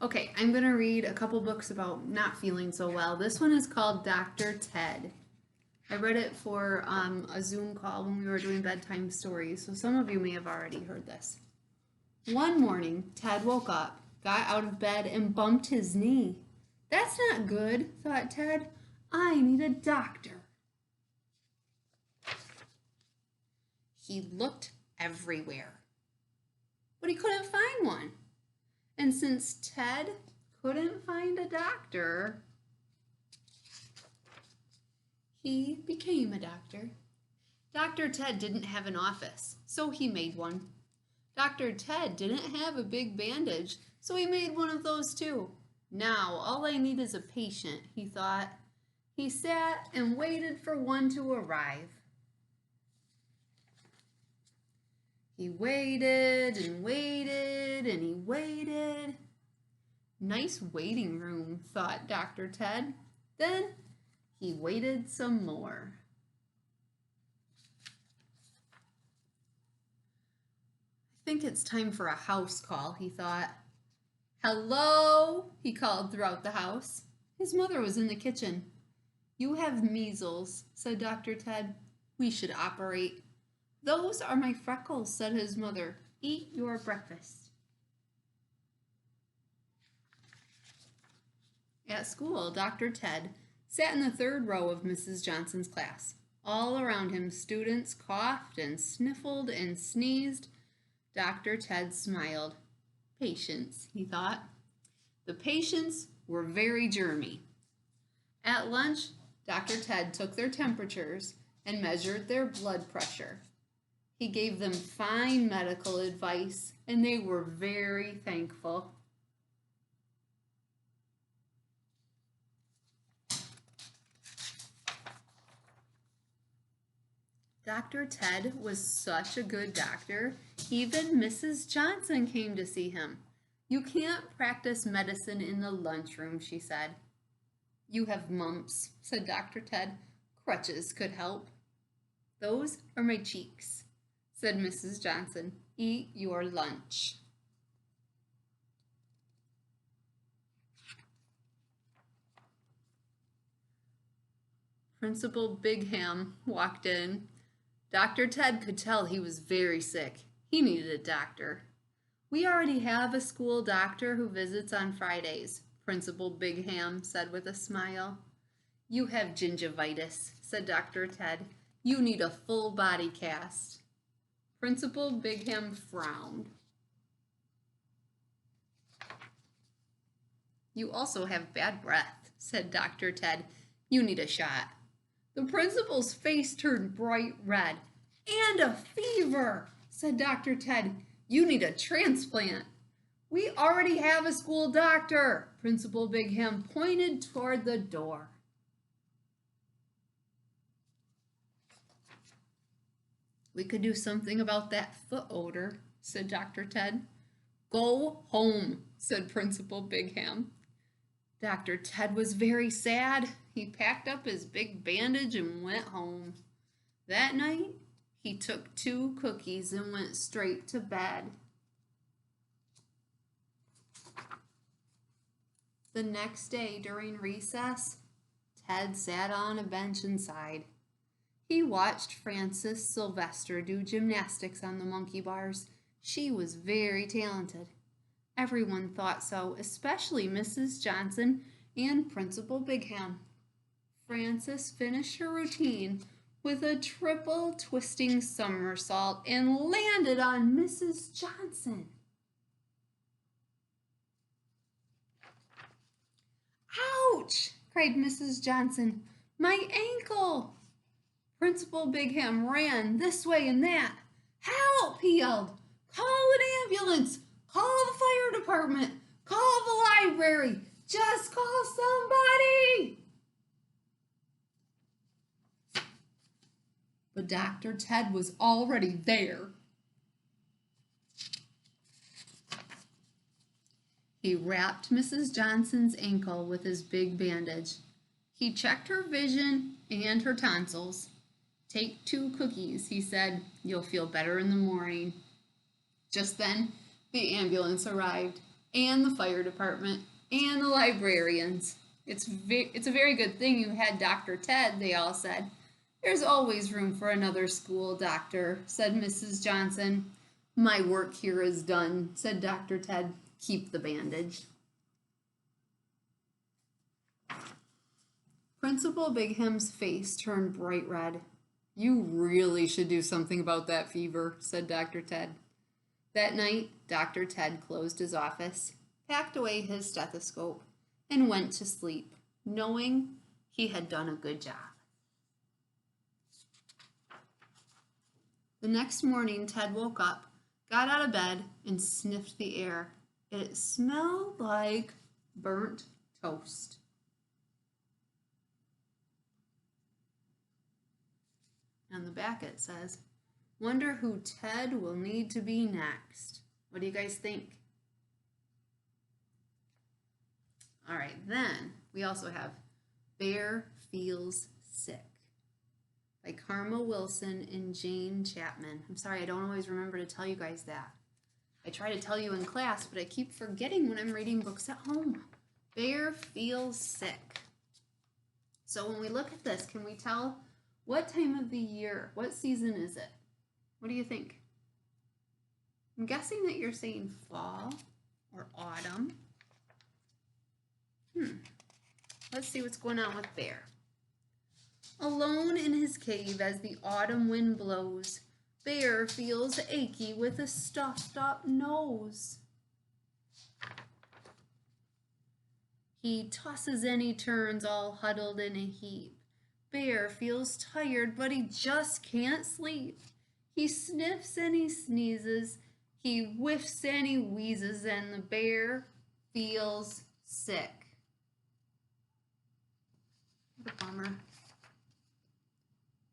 Okay, I'm going to read a couple books about not feeling so well. This one is called Dr. Ted. I read it for a Zoom call when we were doing bedtime stories, so some of you may have already heard this. One morning, Ted woke up, got out of bed, and bumped his knee. That's not good, thought Ted. I need a doctor. He looked everywhere, but he couldn't find one. And since Ted couldn't find a doctor, he became a doctor. Dr. Ted didn't have an office, so he made one. Dr. Ted didn't have a big bandage, so he made one of those too. Now, all I need is a patient, he thought. He sat and waited for one to arrive. He waited and waited and he waited. Nice waiting room, thought Dr. Ted. Then he waited some more. I think it's time for a house call, he thought. Hello, he called throughout the house. His mother was in the kitchen. You have measles, said Dr. Ted. We should operate. Those are my freckles, said his mother. Eat your breakfast. At school, Dr. Ted sat in the third row of Mrs. Johnson's class. All around him, students coughed and sniffled and sneezed. Dr. Ted smiled. Patients, he thought. The patients were very germy. At lunch, Dr. Ted took their temperatures and measured their blood pressure. He gave them fine medical advice, and they were very thankful. Dr. Ted was such a good doctor, even Mrs. Johnson came to see him. You can't practice medicine in the lunchroom, she said. You have mumps, said Dr. Ted. Crutches could help. Those are my cheeks, said Mrs. Johnson. Eat your lunch. Principal Bigham walked in. Dr. Ted could tell he was very sick. He needed a doctor. We already have a school doctor who visits on Fridays, Principal Bigham said with a smile. You have gingivitis, said Dr. Ted. You need a full body cast. Principal Bigham frowned. You also have bad breath, said Dr. Ted. You need a shot. The principal's face turned bright red. And a fever, said Dr. Ted. You need a transplant. We already have a school doctor. Principal Bigham pointed toward the door. We could do something about that foot odor, said Dr. Ted. Go home, said Principal Bigham. Dr. Ted was very sad. He packed up his big bandage and went home. That night, he took 2 cookies and went straight to bed. The next day, during recess, Ted sat on a bench inside. He watched Frances Sylvester do gymnastics on the monkey bars. She was very talented. Everyone thought so, especially Mrs. Johnson and Principal Bigham. Frances finished her routine with a triple twisting somersault and landed on Mrs. Johnson. Ouch! Cried Mrs. Johnson. My ankle! Principal Bigham ran this way and that. Help! He yelled. Call an ambulance! Call the fire department! Call the library! Just call somebody! But Dr. Ted was already there. He wrapped Mrs. Johnson's ankle with his big bandage. He checked her vision and her tonsils. Take 2 cookies, he said. You'll feel better in the morning. Just then, the ambulance arrived. and the fire department, and the librarians. It's a very good thing you had Dr. Ted, they all said. There's always room for another school, Doctor, said Mrs. Johnson. My work here is done, said Dr. Ted. Keep the bandage. Principal Bigham's face turned bright red. You really should do something about that fever, said Dr. Ted. That night, Dr. Ted closed his office, packed away his stethoscope, and went to sleep, knowing he had done a good job. The next morning, Ted woke up, got out of bed, and sniffed the air. It smelled like burnt toast. On the back it says, wonder who Ted will need to be next. What do you guys think? All right, then we also have Bear Feels Sick by Karma Wilson and Jane Chapman. I'm sorry, I don't always remember to tell you guys that. I try to tell you in class, but I keep forgetting when I'm reading books at home. Bear Feels Sick. So when we look at this, can we tell what time of the year, what season is it? What do you think? I'm guessing that you're saying fall or autumn. Let's see what's going on with Bear. Alone in his cave as the autumn wind blows, Bear feels achy with a stuffed up nose. He tosses and he turns all huddled in a heap. Bear feels tired, but he just can't sleep. He sniffs and he sneezes. He whiffs and he wheezes, and the bear feels sick. What a bummer.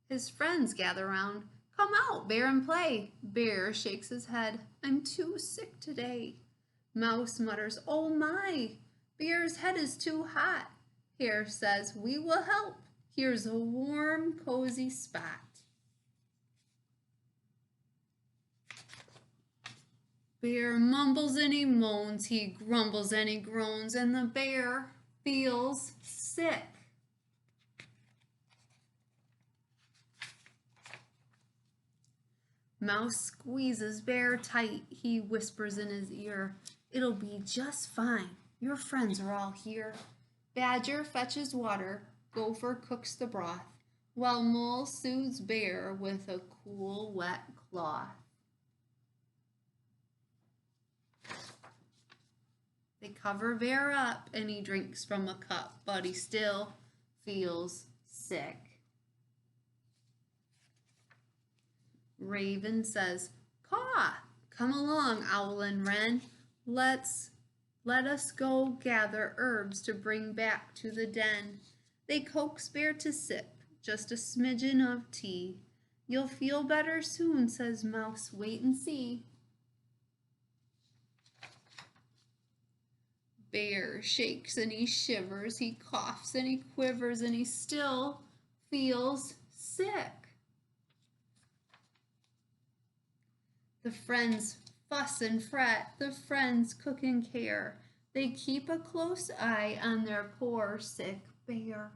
His friends gather round. Come out, Bear, and play. Bear shakes his head. I'm too sick today. Mouse mutters, oh my, Bear's head is too hot. Hare says, we will help. Here's a warm, cozy spot. Bear mumbles and he moans, he grumbles and he groans, and the bear feels sick. Mouse squeezes Bear tight, he whispers in his ear, it'll be just fine, your friends are all here. Badger fetches water, Gopher cooks the broth, while Mole soothes Bear with a cool, wet cloth. They cover Bear up and he drinks from a cup, but he still feels sick. Raven says, Caw, come along, Owl and Wren. Let us go gather herbs to bring back to the den. They coax Bear to sip just a smidgen of tea. You'll feel better soon, says Mouse, wait and see. Bear shakes and he shivers, he coughs and he quivers, and he still feels sick. The friends fuss and fret, the friends cook and care. They keep a close eye on their poor sick bear.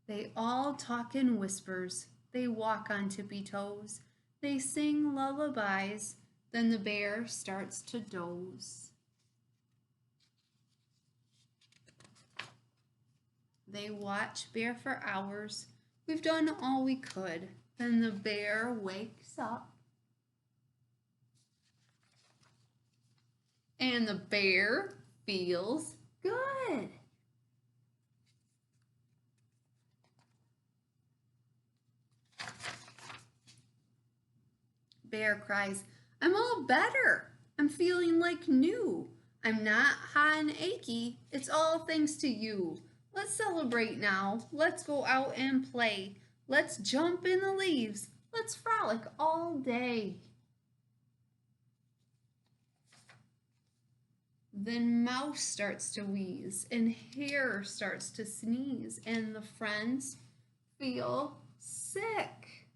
They all talk in whispers, they walk on tippy toes, they sing lullabies, then the bear starts to doze. They watch Bear for hours. We've done all we could. Then the bear wakes up. And the bear feels good. Bear cries, I'm all better. I'm feeling like new. I'm not hot and achy. It's all thanks to you. Let's celebrate now. Let's go out and play. Let's jump in the leaves. Let's frolic all day. Then Mouse starts to wheeze and Hare starts to sneeze, and the friends feel sick.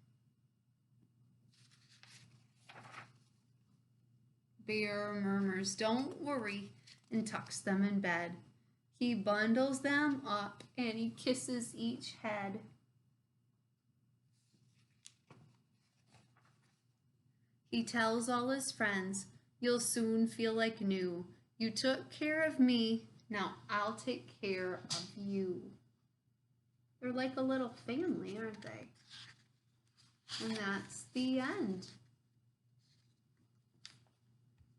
Bear murmurs, "Don't worry," and tucks them in bed. He bundles them up and he kisses each head. He tells all his friends, "You'll soon feel like new. You took care of me, now I'll take care of you." They're like a little family, aren't they? And that's the end.